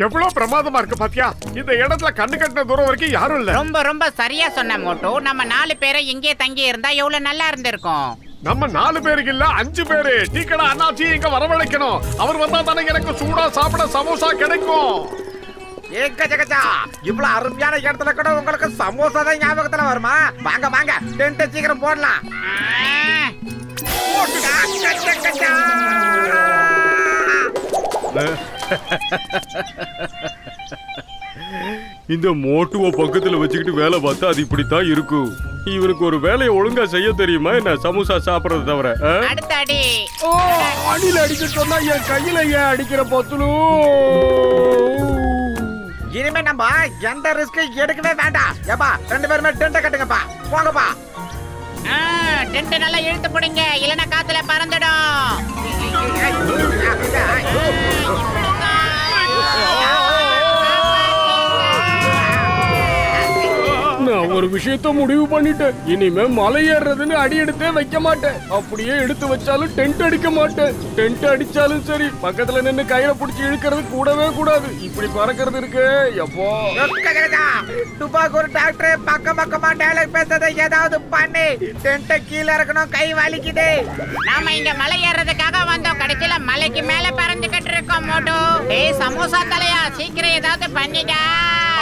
எவ்வளவு பிரமாதமா இருக்கு பாத்தியா? இந்த இடத்துல கண்ணு கட்டின தூரம் வரைக்கும் யாரும் இல்ல. ரொம்ப ரொம்ப சரியா சொன்ன மோட்டு. நம்ம 4 பேரை இங்கே தங்கி இருந்தா எவ்வளவு நல்லா இருந்திருக்கும். நம்ம 4 பேருக்கு இல்ல 5 பேரு. டீ கடை அண்ணாச்சி இங்க வரவழைக்கணும். அவர் வந்தா தானே எனக்கு சூடா சாப்பிட சமோசா கிடைக்கும். இவ்வளவு அருமையான இடத்துல கூட உங்களுக்கு சமோசா தான் ஞாபகத்துல வருமா? வாங்க வாங்க, டென்ட் சீக்கிரம் போடலாம். இந்த மோட்டுவ பக்கத்துல வச்சுக்கிட்டு வேலை பார்த்தா அது இப்படித்தான் இருக்கும். இவனுக்கு ஒரு வேலையை ஒழுங்கா செய்ய தெரியுமா என்ன? சமோசா சாப்பிடறது தவிர. அடுத்த அடி. அடியில் அடிக்க சொன்னா என் கையில ஏன் அடிக்கிற பத்துலு? இனிமே நம்ம எந்த ரிஸ்க் எடுக்கவே வேண்டாம். ஏப்பா 2 பேருமே டென்ட் கட்டுங்கப்பா, போங்கப்பா. டென்ட் நல்லா இழுத்து போடுங்க, இல்லனா காத்துல பறந்துடும். நான் ஒரு விஷயத்த முடிவு பண்ணிட்டேன். இனிமே மலை ஏறுறதுன்னு அடி எடுத்தே வைக்க மாட்டேன். அப்படியே எடுத்து வச்சாலும் டென்ட் அடிக்க மாட்டேன். டென்ட் அடிச்சாலும் சரி, பக்கத்துல நின்னு கயிறை பிடிச்சி இழுக்கிறது கூடவே கூடாது. இப்படி பறக்கிறது இருக்கு எப்போ. துபாக்கு ஒரு டாக்டர் பக்கம் பக்கமா டயலாக் பேசுறதை ஏதாவது பண்ணி டென்ட் கீழே இருக்கணும், கை வலிக்குது. நாம இங்க மலை ஏறதுக்காக வந்தோம், கடைசியில மலைக்கு மேல பறந்துகிட்டு இருக்கோம் மோட்டு. ஏய் சமோசா தலையா, சீக்கிரம் ஏதாவது பண்ணிடா.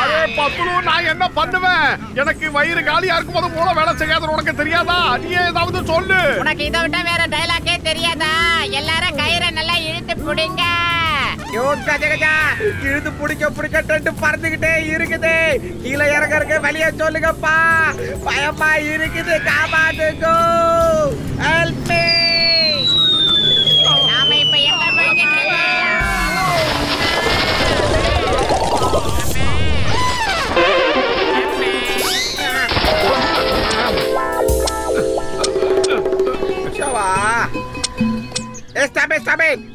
அரே பத்துலு, நான் என்ன பண்ணுவேன்? எனக்கு வயிறு காலியா இருக்கும்போது மூளை வேலை செய்யாத உனக்கு தெரியாதா? நீ ஏதாவது சொல்லு. உனக்கு இதை விட்டா வேற டயலாக்கே தெரியாதா? எல்லாரும் கயிறை நல்லா இழுத்து பிடிங்க. இழுத்து பிடிக்க டென்ட் பறந்துகிட்டே இருக்குது. கீழே இறங்க வழிய சொல்லுங்கப்பா, பயமா இருக்குது, காப்பாத்துக்கோ. Help me. நாம இப்ப எங்க போயிட்டு இருக்கோம்?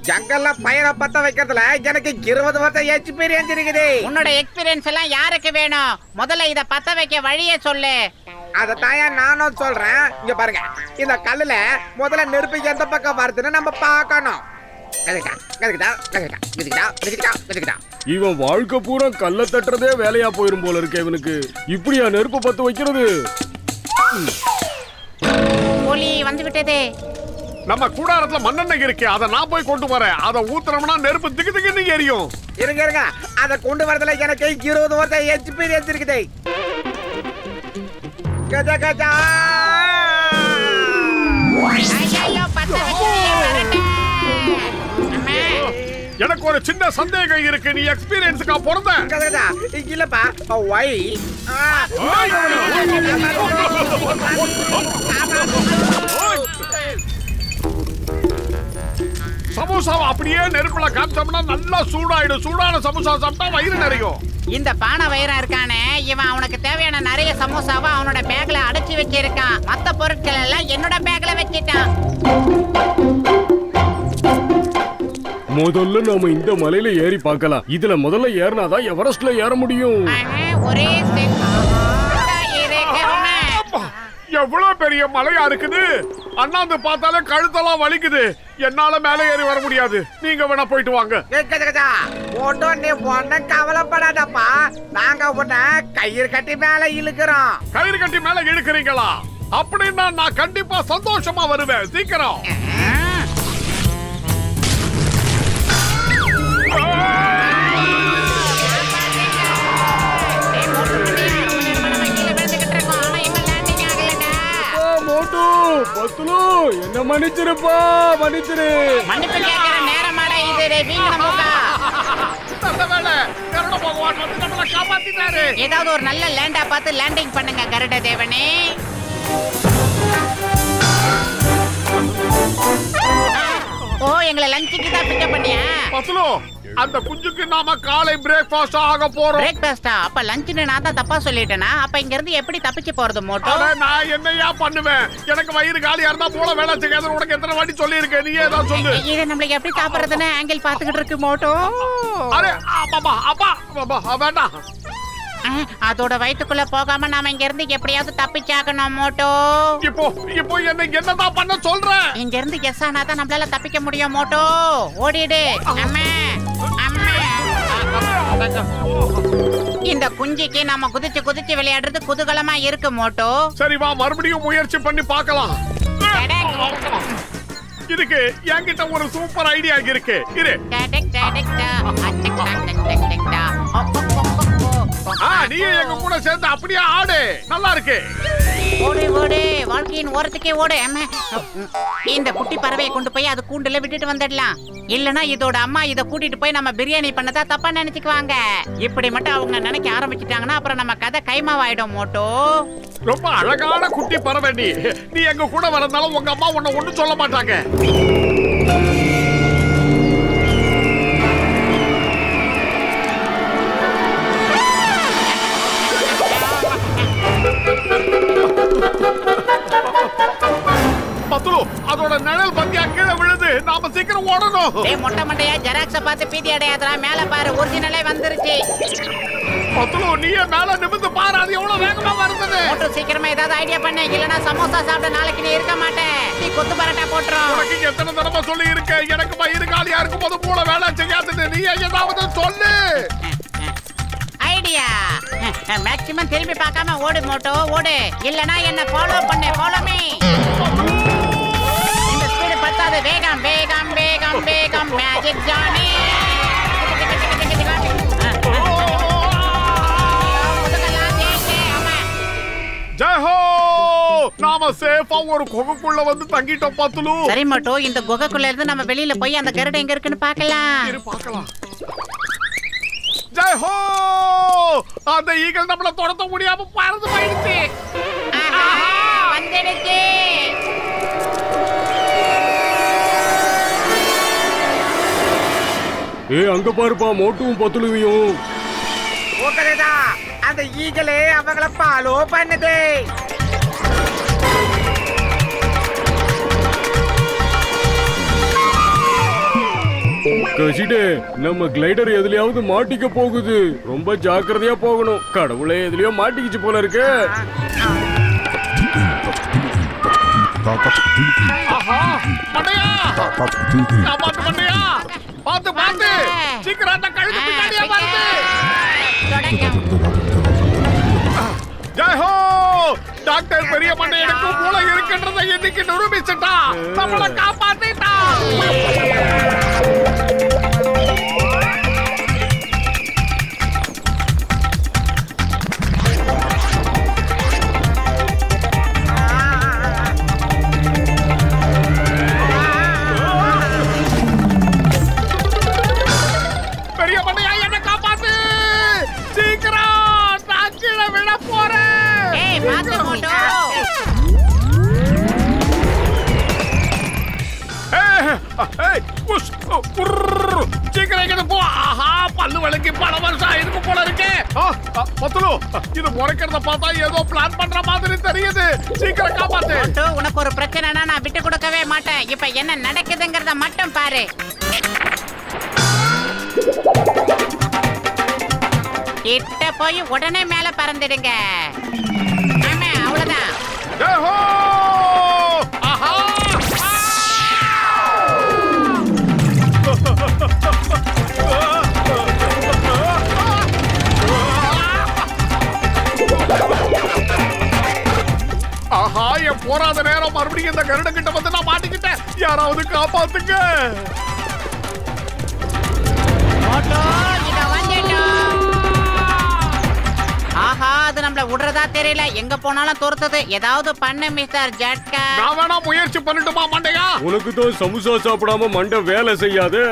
ஜங்கல்ல பயிரை பத்த வைக்கிறதுல எனக்கு 20 வருஷம் எக்ஸ்பீரியன்ஸ் இருக்குது. உன்னோட எக்ஸ்பீரியன்ஸ் எல்லாம் யாருக்கு வேணும்? முதல்ல இத பத்த வைக்க வழியே சொல்லு. அதத்தான் நானும் சொல்றேன். இங்க பாருங்க, இந்த கல்லுல முதல்ல நெருப்பு எந்த பக்கம் வருதுன்னு நம்ம பார்க்கணும். இவன் வாழ்க்கை பூரா கல்ல தட்டுறதே வேலையா போயிரும் போல இருக்கு இவனுக்கு. இப்படியா நெருப்பு பத்த வைக்கிறது? ஒலி வந்து விட்டதே. நம்ம கூடாரத்துல மண்ணெண்ணெய் இருக்கு, அதை நான் போய் கொண்டு வரேன். அதை ஊத்துறோம்னா நெருப்பு திக்கு திக்குன்னு எரியும். இருங்க, அதை கொண்டு வரதுல எனக்கு 20 வருஷம் எக்ஸ்பீரியன்ஸ் இருக்குது. கஜா கஜா. ஐயோ பத்த வைக்க. எனக்கு ஒரு சின்ன சந்தேகம் இருக்கு. நீ எக்ஸ்பீரியன்ஸ்க்கா பிறந்த? இல்லப்பா, வை சமோசாவை அப்படியே நெருப்புல காமிச்சோம்னா நல்லா சூடாயிடும். சூடான சமோசா சாப்பிட்டா வயிறு நிறையும். இந்த பானை வயிறா இருக்கானே இவன், அவனுக்கு தேவையான நிறைய சமோசாவை அவனோட பேக்ல அடைச்சி வச்சிருக்கான். மத்த பொருட்கள் எல்லாம் என்னோட பேக்ல வச்சிட்டான். முதல்ல நாம இந்த மலையில ஏறி பார்க்கலாம். இதுல முதல்ல ஏறினாதான் எவரெஸ்ட்ல ஏற முடியும். ஒரே எவ்வளவு பெரிய மலையா இருக்குது. அண்ணாந்து பார்த்தாலே கழுத்தெல்லாம் வலிக்குது. என்னால மேல ஏறி வர முடியாது. நீங்க வேணா போயிட்டு வாங்க. நீ ஒன்ன கவலைப்படாதப்பா, நாங்க உன்னை கயிறு கட்டி மேல இழுக்கிறோம். கயிறு கட்டி மேல இழுக்கிறீங்களா? அப்படின்னா நான் கண்டிப்பா சந்தோஷமா வருவேன். சீக்கிரம். மோட்டு பத்துலு, என்ன மன்னிச்சிருப்பா, மன்னிச்சிரு. மன்னிப்பு கேட்கிற நேரமாடா இது. ஏதாவது ஒரு நல்ல லேண்டா பார்த்து லேண்டிங் பண்ணுங்க கருட தேவனே. ஓ, எங்களை லஞ்சுக்கு தான் பிக்கப் பண்ணியா? பத்துலு, அந்த குஞ்சுக்கு நாம காலை பிரேக்ஃபாஸ்ட் ஆக போறோம். பிரேக்ஃபாஸ்டா? அப்ப லஞ்ச்னு நான் தான் தப்பா சொல்லிட்டேனா? அப்ப இங்க இருந்து எப்படி தப்பிச்சு போறது மோட்டோ? நான் என்னையா பண்ணுவேன்? எனக்கு வயிறு காலியா இருந்தா போல வேலை செய்யாத உனக்கு எத்தனை வாட்டி சொல்லி இருக்கேன். நீ ஏதாவது சொல்லு. இது நம்மளுக்கு எப்படி சாப்பிடுறதுன்னு ஆங்கிள் பாத்துக்கிட்டு இருக்கு மோட்டோ. அரே அப்பா அப்பா அப்பா வேண்டாம். அதோட வயிற்றுக்குள்ள போகாம நாம இங்க இருந்து எப்படியாவது தப்பிச்சாகணும் மோட்டோ. இப்போ என்ன என்னதான் பண்ண சொல்ற? இங்க இருந்து எஸ் ஆனாதான் நம்மளால தப்பிக்க முடியும் மோட்டோ. ஓடிடு. அம்மா அம்மா இந்த குஞ்சிக்கு நம்ம குதிச்சு குதிச்சு விளையாடுறது குதூகலமா இருக்கு மோட்டோ. சரி வா, மறுபடியும் முயற்சி பண்ணி பார்க்கலாம். இதுக்கு என்கிட்ட ஒரு சூப்பர் ஐடியா இருக்கு. இரு. நீ எங்க கூட சேர்ந்து அப்படியே ஆடு. நல்லா இருக்கு. ஓடு ஓடு, வாழ்க்கையின் ஓரத்துக்கே ஓடு. இந்த குட்டி பறவையை கொண்டு போய் அது கூண்டுல விட்டுட்டு வந்துடலாம். இல்லனா இதோட அம்மா இத கூட்டிட்டு போய் நம்ம பிரியாணி பண்ணதா தப்பா நினைச்சுக்குவாங்க. இப்படி மட்டும் அவங்க நினைக்க ஆரம்பிச்சிட்டாங்கன்னா அப்புறம் நம்ம கதை கைமாவாயிடும் மோட்டோ. ரொம்ப அழகான குட்டி பறவை நீ. நீ எங்க கூட வரதாலும் உங்க அம்மா உன்னை ஒண்ணும் சொல்ல மாட்டாங்க. பத்துலு, அதோட நிழல் பத்தியா கீழே விழுது. நாம சீக்கிரம் ஓடணும். டேய் மொட்டை மண்டையா, ஜெராக்ஸ பார்த்து பீதி அடையாதடா. மேல பாரு, ஒரிஜினலே வந்துருச்சு. பத்துலு, நீயே மேல நிமிர்ந்து பாரு, அது எவ்வளவு வேகமா வருது. மோட்டோ சீக்கிரமா ஏதாவது ஐடியா பண்ணு, இல்லனா சமோசா சாப்பிட நாளைக்கு நீ இருக்க மாட்டே. நீ கொத்து பரோட்டா போட்றோம். உனக்கு எத்தனை தடவை சொல்லி இருக்க, எனக்கு வயிறு காலியா இருக்கும் போது மூளை வேலை செய்யாதுன்னு. நீ ஏதாவது சொல்லு. ஐடியா. மேக்ஸிமம் திரும்பி பார்க்காம ஓடு மோட்டோ, ஓடு. இல்லனா என்ன ஃபாலோ பண்ணு, ஃபாலோ மீ. இந்த ஸ்பீடு பத்தாது. வேகம் வேகம் வேகம் வேகம், மேஜிக் ஜானி. ஜெய் ஹோ! நாம சேஃபா ஒரு குகைக்குள்ள வந்து தங்கிட்டோம் பத்துலு. சரி மோட்டோ, இந்த குகைக்குள்ள இருந்து நம்ம வெளியில போய் அந்த கரடு எங்க இருக்குன்னு பார்க்கலாம். இரு பார்க்கலாம். ஜெய் ஹோ! அந்த ஈகிள் நம்மள தொடத்த முடியாம பறந்து போயிடுச்சு. வந்துடுச்சு. அங்க பாருப்பா, மோட்டுவும் பத்துலுவையும். ஓகேடா, அந்த ஈகிளே அவங்கள ஃபாலோ பண்ணுது. கசிடே, நம்ம கிளைடர் எதுலயாவது மாட்டிக்க போகுது. ரொம்ப ஜாக்கிரதையா போகணும். கடவுளே, எதுலயோ மாட்டிக்கிச்சு போல இருக்கு. ஆஹா, மண்டையா! காப்பாத்து மண்டையா! பாத்து பாத்து, சீக்கிரம் அந்த கழுத்து பின்னாடியே வருது. ஜெய் ஹோ! டாக்டர் பெரிய மண்டையனுக்கு மூளை இருக்கின்றதை இன்னைக்கு நிரூபிச்சுட்டா. நம்மளை காப்பாத்திட்டா. பெரிய மண்டையா, என்ன காப்பாத்து சீக்கிரம். நான் கீழே விழ போறேன். ஏய் பாத்து மோட்டோ. சீக்கிரம் இங்க போ. ஆஹா, பல்லு வலிக்கு பல வருஷம் ஆயிருக்கு போல இருக்கு. பத்துலு, இது முறைக்கிறத பார்த்தா ஏதோ பிளான் பண்ற மாதிரி தெரியுது. சீக்கிரம் காப்பாத்து. மோட்டோ, உனக்கு ஒரு பிரச்சனைனா நான் விட்டு கொடுக்கவே மாட்டேன். இப்ப என்ன நடக்குதுங்கறத மட்டும் பாரு. கிட்ட போய் உடனே மேல பறந்துடுங்க. ஆமா, அவ்வளவுதான். ஜெய் ஹோ! ஆஹா! ஆஹா, என் போராத நேரம் மறுபடியும் இந்த கருட கிட்ட வந்து நான் மாட்டிக்கிட்டேன். யாராவது காப்பாத்துங்க. மோட்டோ, இத வந்துட்டோம். ஆஹா, அது நம்மள விடுறதா தெரியல. எங்க போனாலும் துரத்துது. ஏதாவது பண்ணு மிஸ்டர் ஜட்கா. நான் வேணா முயற்சி பண்ணட்டுமா மண்டையா? உனக்கு தான் சமோசா சாப்பிடாம மண்டை வேலை செய்யாது.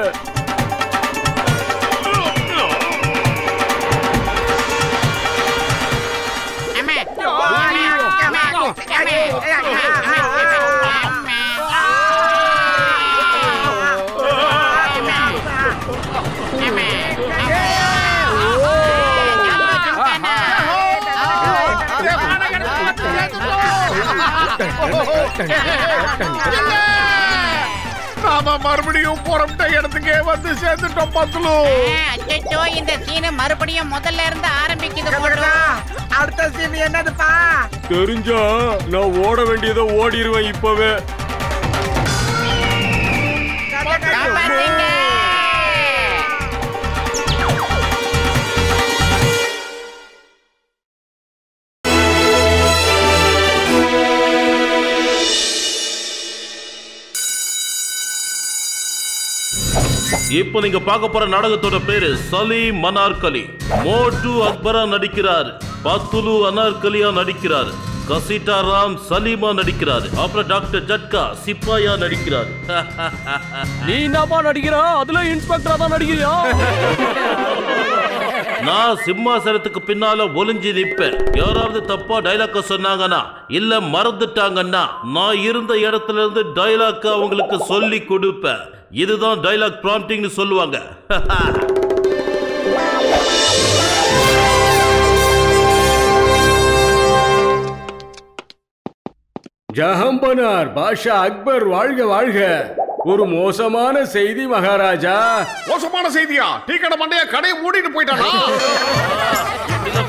நாம மறுபடியும் புறப்பட்ட இடத்துக்கே வந்து சேர்ந்துட்டோம் பத்துலு. அச்சோ, இந்த சீன் மறுபடியும் முதல்ல இருந்து ஆரம்பிக்குது. அடுத்த சீன் என்னதுப்பா? தெரிஞ்சா நான் ஓட வேண்டியதை ஓடிடுவேன் இப்பவே. இப்போ நீங்க பார்க்க போற நாடகத்தோட பேரு சலீம் அனார்கலி. மோட்டு அக்பரா நடிக்கிறார், பத்துலு அனார்கலியா நடிக்கிறார், கசிட்டா ராம் சலீமா நடிக்கிறாரு, அப்புறம் டாக்டர் ஜட்கா சிப்பாயா நடிக்கிறாரு. நீ என்னப்பா நடிக்கிறா? அதுல இன்ஸ்பெக்டரா தான் நடிக்கிறியா? நான் சிம்மாசனத்துக்கு பின்னால ஒளிஞ்சு நிப்பேன். யாராவது தப்பா டைலாக்க சொன்னாங்கன்னா இல்ல மறந்துட்டாங்கன்னா நான் இருந்த இடத்துல இருந்து டைலாக்க அவங்களுக்கு சொல்லி கொடுப்பேன். இதுதான் டைலாக் ப்ராம்ப்டிங்னு சொல்லுவாங்க. ஜஹம்பனார் பாஷா அக்பர் வாழ்க வாழ்க. ஒரு மோசமான செய்தி மகாராஜா. மோசமான செய்தியா? டீ கடை மண்டைய கடையை மூடிட்டு போயிட்டானா?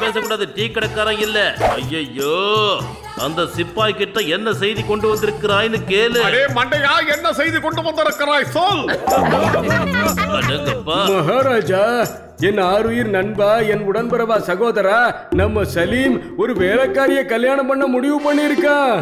பேசக்கூடாது, டீ கடைக்காரன் இல்ல. ஐயோ, அந்த சிப்பாய் கிட்ட என்ன செய்தி கொண்டு வந்திருக்கிறாய்னு கேளு. அடே மண்டையா, என்ன செய்தி கொண்டு வந்திருக்கிறாய் சொல். மகாராஜா, என் ஆருயிர் நண்பா, என் உடன்பிறவா சகோதரா, நம்ம சலீம் ஒரு வேலைக்காரிய கல்யாணம் பண்ண முடிவு பண்ணிருக்கான்.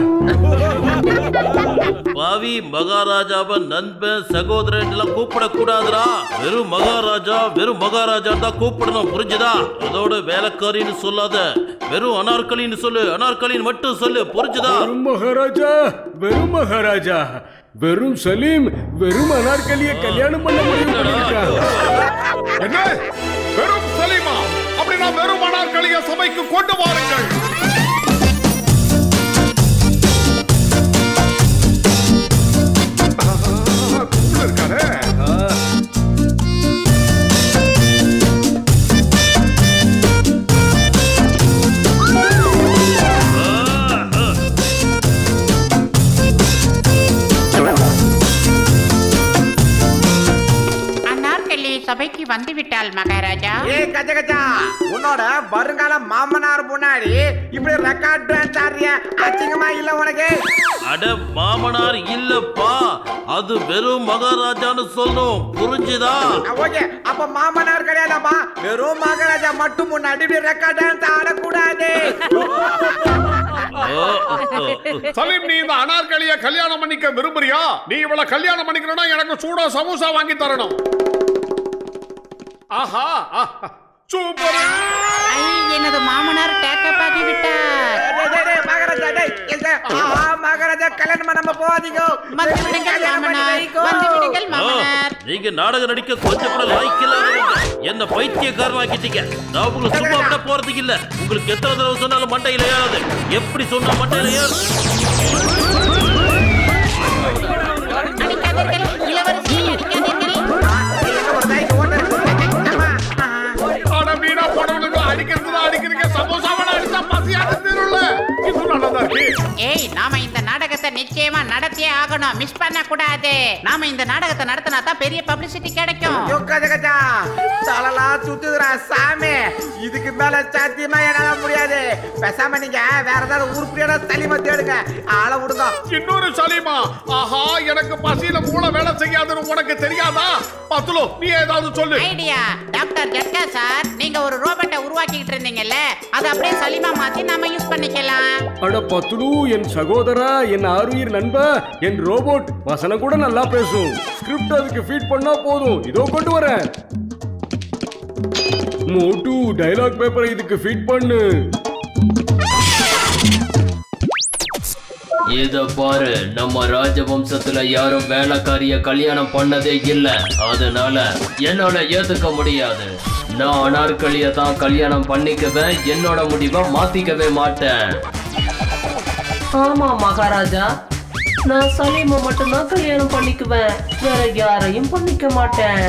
பாவி, மகாராஜாவை நண்பன் சகோதரன் எல்லாம் கூப்பிட கூடாதுரா. வெறும் மகாராஜா, வெறும் மகாராஜா தான் கூப்பிடணும், புரிஞ்சுதா? அதோட வேலைக்காரின்னு சொல்லாத, வெறும் அனார்கலின்னு சொல்லு. அனார்கலின்னு மட்டும் சொல்லு, புரிஞ்சுதா? வெறும் மகாராஜா, வெறும் மகாராஜா, வெறும் சலீம் வெறும் அனார்கலிய கல்யாணம் பண்ண முடிவு பண்ணிருக்கான். என்ன? வெறும் சலீமா? அப்படின்னா வெறும் அனார்கலிய சபைக்கு கொண்டு வாருங்கள். இருக்காரு. சபைக்கு வந்து விட்டாள் மகாராஜா. ஏ கஜ கஜா, உன்னோட வருங்கால மாமனார் முன்னாடி இப்படி ரெக்கார்ட் டான்ஸ் ஆடுறிய, அசிங்கமா இல்ல உனக்கு? அட மாமனார் இல்லப்பா, அது வெறும் மகாராஜான்னு சொல்லணும், புரிஞ்சுதா? ஓகே, அப்ப மாமனார் கிடையாதாப்பா, வெறும் மகாராஜா மட்டும் முன்னாடி இப்படி ரெக்கார்ட் டான்ஸ் ஆடக்கூடாது. சலீம், நீ இந்த அனார்கலிய கல்யாணம் பண்ணிக்க விரும்புறியா? நீ இவளை கல்யாணம் பண்ணிக்கணும்னா எனக்கு சூடா சமோசா வாங்கி தரணும். ஆஹா, சூப்பர். எனது மாமனார் டேக்கப் ஆகி விட்டார். மகாராஜா, மகாராஜா கல்யாணம் பண்ண போவாதீங்க. நீங்க நாடகம் நடிக்க கொஞ்சம் கூட லாய்க்கு இல்லாதவங்க. என்ன பைத்தியக்காரமாக்கிட்டீங்க. நான் உங்களுக்கு சும்மா விட போறதுக்கு இல்ல. உங்களுக்கு எத்தனை தடவை சொன்னாலும் மண்டையில ஏறாது. எப்படி சொன்னா மண்டையில ஏறும்? அடிக்கிறதுக்கு சமோசா அடிச்சா பசியாக தீரும்ல. இது நல்லதா இருக்கு. ஏய், நாம இந்த நாடகத்தை நிச்சயமா நடத்தியே ஆகணும், மிஸ் பண்ண கூடாது. நாம இந்த நாடகத்தை நடத்தினா தான் பெரிய பப்ளிசிட்டி கிடைக்கும். தலலா சுத்துதுரா சாமி, இதுக்கு மேல சாத்தியமா என்னால முடியாது. பேசாம நீங்க வேற ஏதாவது உருப்படியான சலீமா தேடுங்க, ஆளை விடுங்க. இன்னொரு சலீமா? ஆஹா, எனக்கு பசியில மூளை வேலை செய்யாதுன்னு உனக்கு தெரியாதா? பத்துலு, நீ ஏதாவது சொல்லு. ஐடியா. டாக்டர் ஜட்கா சார், நீங்க ஒரு ரோபோட்டை உருவாக்கிட்டு இருந்தீங்கல்ல, அதை அப்படியே சலீமா மாத்தி நாம யூஸ் பண்ணிக்கலாம். அட பத்துலு, என் சகோதரா, என் ஆருயிர் நண்பா, என் ரோபோட் வசனம் கூட நல்லா பேசும். ஸ்கிரிப்ட் அதுக்கு ஃபீட் பண்ணா போதும். இதோ கொண்டு வரேன். மோட்டு, டயலாக் பேப்பரை இதுக்கு ஃபீட் பண்ணு. இத பாரு, நம்ம ராஜவம்சத்துல யாரும் வேலைக்காரிய கல்யாணம் பண்ணதே இல்ல. அதனால என்னால ஏத்துக்க முடியாது. நான் அனார்கலிய தான் கல்யாணம் பண்ணிக்குவேன். என்னோட முடிவை மாத்திக்கவே மாட்டேன். ஆமா மகாராஜா, நான் சலீமை மட்டும்தான் கல்யாணம் பண்ணிக்குவேன். வேற யாரையும் பண்ணிக்க மாட்டேன்.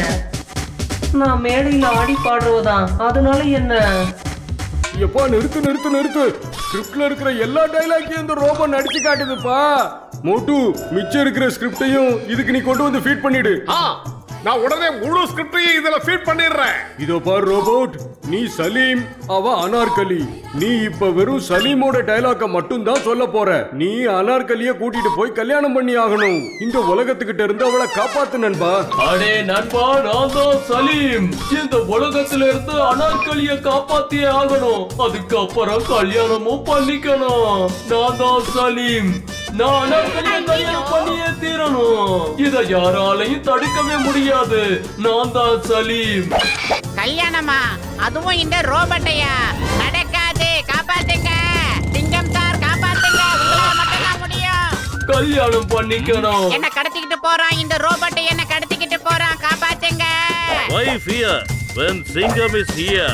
நான் மேடையில ஆடி பாடுறதுதான். அதனால என்ன? எப்பா, நிறுத்து நிறுத்து நிறுத்து. ஸ்கிரிப்ட்ல இருக்கிற எல்லா டைலாக்கையும் இந்த ரோபோ நடிச்சு காட்டுதுப்பா. மோட்டு, மிச்சம் இருக்கிற ஸ்கிரிப்டையும் இதுக்கு நீ கொண்டு வந்து ஃபீட் பண்ணிடு. நான் உடனே முழு ஸ்கிரிப்டையும் இதுல ஃபீட் பண்ணிடுறேன். இதோ பார் ரோபோட், நீ சலீம், அவ அனார்கலி. நீ இப்ப வெறும் சலீமோட டயலாக்க மட்டும் தான் சொல்ல போற. நீ அனார்கலிய கூட்டிட்டு போய் கல்யாணம் பண்ணி ஆகணும். இந்த உலகத்துக்கிட்ட இருந்து அவளை காப்பாத்து நண்பா. அடே நண்பா, நான் தான் சலீம். இந்த உலகத்துல இருந்து அனார்கலிய காப்பாத்தியே ஆகணும். அதுக்கப்புறம் கல்யாணமும் பண்ணிக்கணும். நான் தான் சலீம். நான் அனார்கலிய கல்யாணம் பண்ணியே தீரணும். இத யாராலையும் தடுக்கவே முடியாது. நான் தான் சலீம். கல்யாணமா? அதுவும் இந்த ரோபோட்டையா? நடக்காது, காப்பாத்துங்க. சிங்கம் சார் காப்பாத்துங்க, உங்களால மட்டும்தான் முடியும். கல்யாணம் பண்ணிக்கணும். என்ன கடத்திக்கிட்டு போறான் இந்த ரோபோட், என்ன கடத்திக்கிட்டு போறான், காப்பாத்துங்க. Why fear when Singam is here?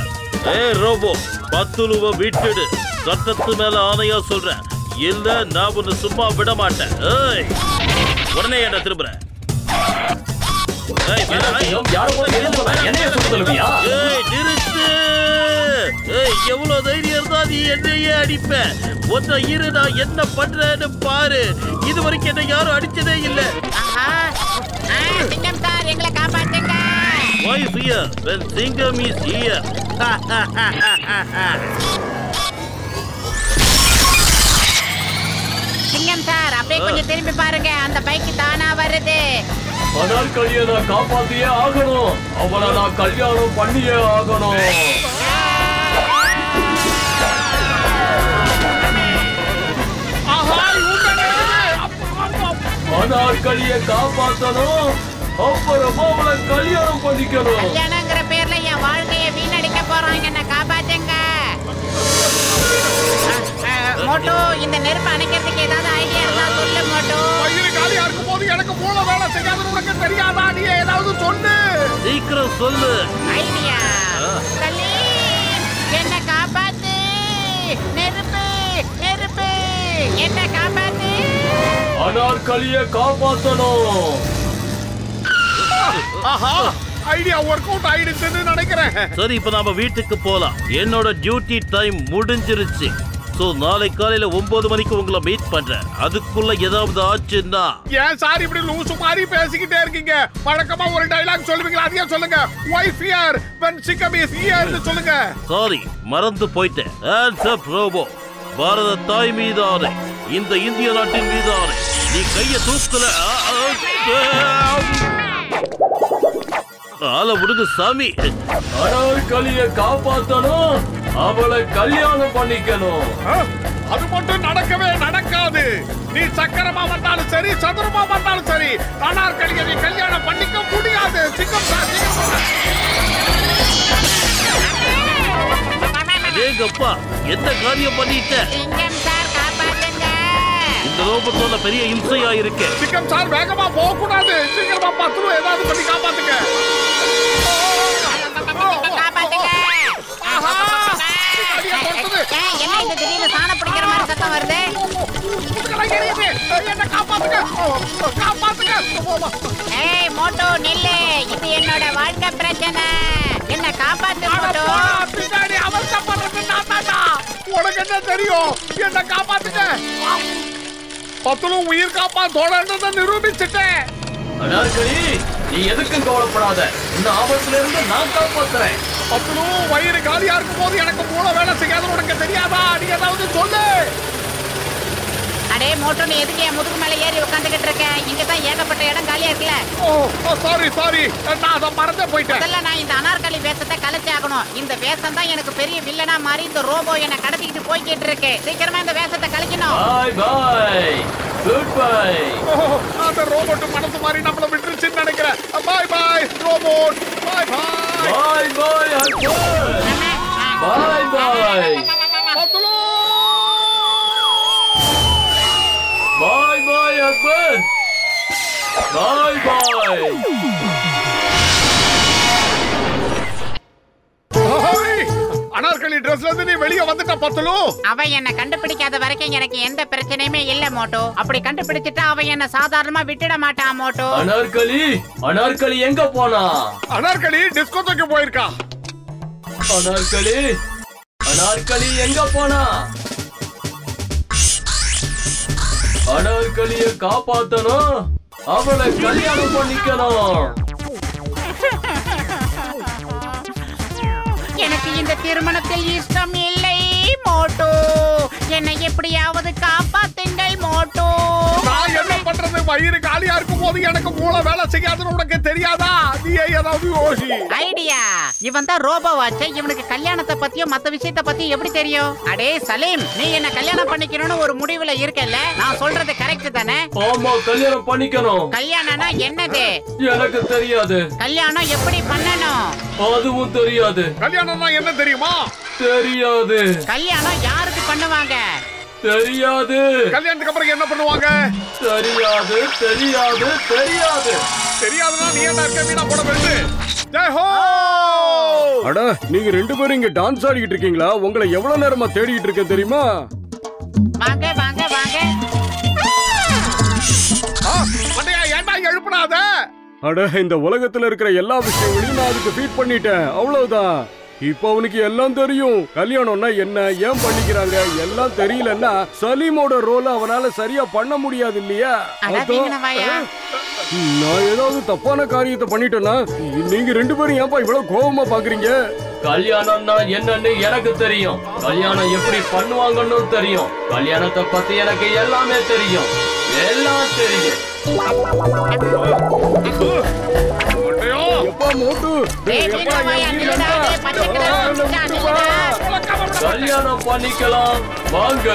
Hey Robo, பத்துலுவ விட்டுடு. சட்டத்து மேல ஆணையா சொல்றேன். இல்ல நான் உன்னை சும்மா விட மாட்டேன். ஏய், உடனே என்ன திரும்புற? ஏய், நிறுத்து. ஏய், எவ்வளவு தைரியம் இருந்தா நீ என்னையே அடிப்ப? ஒன்ன இரு, நான் என்ன பண்றேன்னு பாரு. இது வரைக்கும் என்ன யாரும் அடிச்சதே இல்ல. சிங்கம் சார் எங்களை காப்பாத்துங்க. Why fear when Singam is here? சிங்கம் சார் அப்படியே கொஞ்சம் திரும்பி பாருங்க, அந்த பைக் தானா வருது. அனார்கலியை நான் காப்பாத்தியே ஆகணும். அவளை நான் கல்யாணம் பண்ணியே ஆகணும். அனார்கலியை காப்பாத்தணும், அப்புறமா அவளை கல்யாணம் பண்ணிக்கணும். கல்யாணங்கிற பேர்ல என் வாழ்க்கையை வீணடிக்க போறாங்க, என்ன காப்பாத்துங்க. மோட்டோ, இந்த நெருப்பு அணைக்கிறதுக்கு ஏதாவது ஐடியா இருந்தா சொல்லு மோட்டோ. வயிறு காலியா இருக்கும் போது எனக்கு மூளை வேலை செய்யாதுன்னு உனக்கு தெரியாதா? நீ ஏதாவது சொல்லு. சீக்கிரம் சொல்லு. ஐடியா? சலீம், என்ன காப்பாத்து. நெருப்பு, நெருப்பு, என்ன காப்பாத்து. அனார்கலியை காப்பாத்தணும். ஆஹா, ஐடியா ஒர்க் அவுட் ஆயிடுச்சுன்னு நினைக்கிறேன். சரி, இப்ப நாம வீட்டுக்கு போலாம். என்னோட டியூட்டி டைம் முடிஞ்சிருச்சு. சோ நாளை காலையில 9 மணிக்கு உங்களை மீட் பண்றேன். அதுக்குள்ள ஏதாவது ஆச்சுன்னா. ஏன் சார் இப்படி லூசு மாதிரி பேசிக்கிட்டே இருக்கீங்க? வழக்கமா ஒரு டயலாக் சொல்லுவீங்களா, அதையே சொல்லுங்க. Why fear when Singam is here ன்னு சொல்லுங்க. சாரி, மறந்து போயிட்டேன். Answer robot. பாரத தாய் மீது ஆணை, இந்த இந்திய நாட்டின் மீது ஆணை. நீ கைய தூக்கல. ஆள விடுங்க சாமி. அனார்கலியை காப்பாத்தணும், அவளை கல்யாணம் பண்ணிக்கணும். அது மட்டும் நடக்கவே நடக்காது. நீ சக்கரமா வந்தாலும் சரி, சதுரமா வந்தாலும் சரி, அனார்கலியை நீ கல்யாணம் பண்ணிக்க முடியாது. சிங்கம் சார், ஏங்கப்பா, என்ன காரியம் பண்ணிட்ட? சிங்கம் சார் காப்பாத்துங்க. இந்த ரோபோட்டோட பெரிய இம்சையா இருக்கு. சிங்கம் சார் வேகமா போக கூடாது. சீக்கிரமா பத்துரு ஏதாவது பண்ணி காப்பாத்துங்க. காப்பாத்துங்க. என்ன இந்த திடீர்னு சாணம் பிடிக்கிற மாதிரி சத்தம் வருது? என்ன காப்பாத்துங்க, காப்பாத்துங்க. ஏய் மோட்டோ, நில்லு. இது என்னோட வாழ்க்கை பிரச்சனை. என்ன காப்பாத்து மோட்டோ. பின்னாடி அவசரப்படுறது நான் தாண்டா. உனக்கு என்ன தெரியும்? என்ன காப்பாத்துங்க. பத்துலும் உயிர் காப்பாத்தோட நிரூபிச்சுட்டேன். அனார்கலி, நீ எதுக்கும் கவலைப்படாத. இந்த ஆபத்துல இருந்து நான் காப்பாத்துறேன். பத்துலும் வயிறு காலியா இருக்கும் போது எனக்கு மூளை வேலை செய்யாதுன்னு உனக்கு தெரியாதா? நீ ஏதாவது சொல்லு. அடே மோட்டோ, நீ எதுக்கு என் முதுகு மேல ஏறி உட்காந்துக்கிட்டு இருக்க? இங்கதான் ஏகப்பட்ட இடம் காலியா இருக்குல்ல. ஓ சாரி சாரி, நான் அதை மறந்தே போயிட்டேன். முதல்ல நான் இந்த அனார்கலி வேஷத்தை கலைச்சாகணும். இந்த வேஷம் தான் எனக்கு பெரிய வில்லனா மாறி இந்த ரோபோ என்ன கடத்திக்கிட்டு போய்கிட்டு இருக்கு. சீக்கிரமா இந்த வேஷத்தை கலைக்கணும். பாய் பாய், குட் பை. அந்த ரோபோட் மனசு மாதிரி நம்மள விட்டுருச்சுன்னு நினைக்கிறேன். பாய் பாய் ரோபோட், பாய் பாய். பாய் பாய் அக்பர், பாய் பாய். பத்துலு, பாய் பாய் அக்பர், பாய் பாய். அனார்கலி ட்ரெஸ்ல இருந்து நீ வெளியே வந்துட்ட பத்துலு. அவன் என்ன கண்டுபிடிக்காத வரைக்கும் எனக்கு எந்த பிரச்சனையுமே இல்ல மோட்டோ. அப்படி கண்டுபிடிச்சிட்டா அவன் என்ன சாதாரணமா விட்டுட மாட்டான் மோட்டோ. அனார்கலி, அனார்கலி எங்க போனா? அனார்கலி டிஸ்கோத்துக்கு போயிருக்கா. அனார்கலி, அனார்கலி எங்க போனா? அனார்கலியை காப்பாத்தணும், அவளை கல்யாணம் பண்ணிக்கணும். எனக்கு இந்த திருமணத்தில் இஷ்டம் இல்லை மோட்டு. என்னை எப்படியாவது காப்பாத்துங்கள் மோட்டு. நான் என்ன பண்றது? வயிறு காலியா இருக்கும் போது எனக்கு மூளை வேலை செய்யாதுன்னு உனக்கு தெரியாதா? நீ ஏதாவது யோசி. ஐடியா. இவன் தான் ரோபோ வாட்ச். இவனுக்கு கல்யாணத்தை பத்தியும் மத்த விஷயத்தை பத்தியும் எப்படி தெரியும்? அடே சலீம், நீ என்ன கல்யாணம் பண்ணிக்கணும்னு ஒரு முடிவுல இருக்கல. நான் சொல்றது கரெக்ட் தானே? ஆமா, கல்யாணம் பண்ணிக்கணும். கல்யாணம்னா என்னது? எனக்கு தெரியாது. கல்யாணம் எப்படி பண்ணணும்? அதுவும் தெரியாது. கல்யாணம்னா என்ன தெரியுமா? தெரியாது. கல்யாணம் யாருக்கு பண்ணுவாங்க? தெரியாது. கல்யாணத்துக்கு அப்புறம் என்ன பண்ணுவாங்க? தெரியாது, தெரியாது, தெரியாது. தெரியாதுன்னா நீ என்ன இருக்க? வீணா போட வேண்டு. ஜெய் ஹோ! அட, நீங்க 2 பேரும் இங்க டான்ஸ் ஆடிக்கிட்டு இருக்கீங்களா? உங்களை எவ்வளவு நேரமா தேடிட்டு இருக்கேன் தெரியுமா? வாங்க வாங்க வாங்க. மண்டையா ஏன்டா எழுப்புனாத? அட, இந்த உலகத்துல இருக்கிற எல்லா விஷயங்களையும் நான் அதுக்கு ஃபீட் பண்ணிட்டேன். அவ்வளவுதான். இப்ப அவனுக்கு எல்லாம் தெரியும். கல்யாணம்னா என்ன, ஏன் பண்ணிக்கிறாங்க எல்லாம் தெரியலன்னா சலீமோட ரோல் அவனால சரியா பண்ண முடியாது இல்லையா? நான் ஏதாவது தப்பான காரியத்தை பண்ணிட்டேன்னா நீங்க 2 பேரும் ஏன்பா இவ்வளவு கோபமா பாக்குறீங்க? கல்யாணம்னா என்னன்னு எனக்கு தெரியும். கல்யாணம் எப்படி பண்ணுவாங்கன்னு தெரியும். கல்யாணத்தை பத்தி எனக்கு எல்லாமே தெரியும். எல்லாம் தெரியும். எப்பா மோட்டு, எப்பா என் வீரனா? கல்யாணம் பண்ணிக்கலாம் வாங்க.